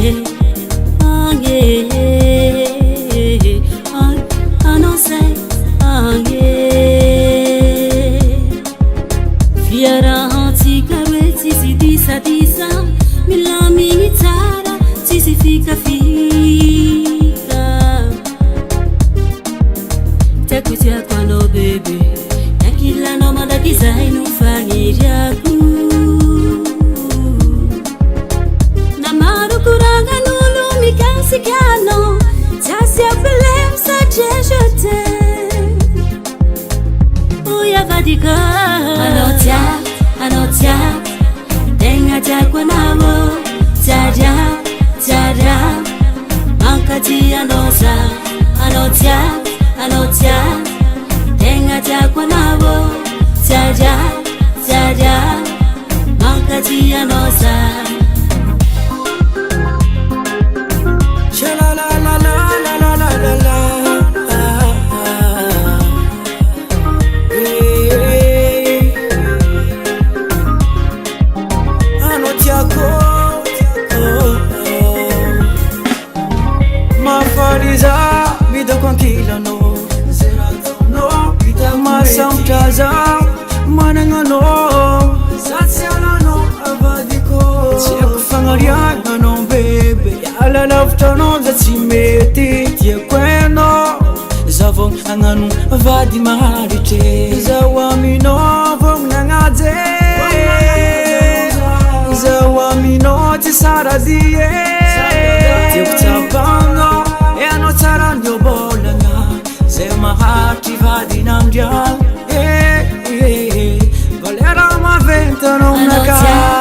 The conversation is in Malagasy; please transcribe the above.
I know say Fiara hati kareti si disa milami itara si fika takutia kwa no baby nakila no madakiza inufanyiraku na marukuranga nulu mikansikano tasia filem sa jejote uya vadika anotia denga jakwa namo tada mankati anosa anotia denga jakwa namo tada mankati anosa Mafariza vida tranquila no vida masamtaza manangano satsiana no avadiko siakufangaria no baby yala lafta no zatsimeti tiekweno zavong anganu avadi maharite zawamino vong nangaze zawamino tisaradie Tiuktabano eno taranyo bolanga Zema hati vadi namja Valera ma ventano una casa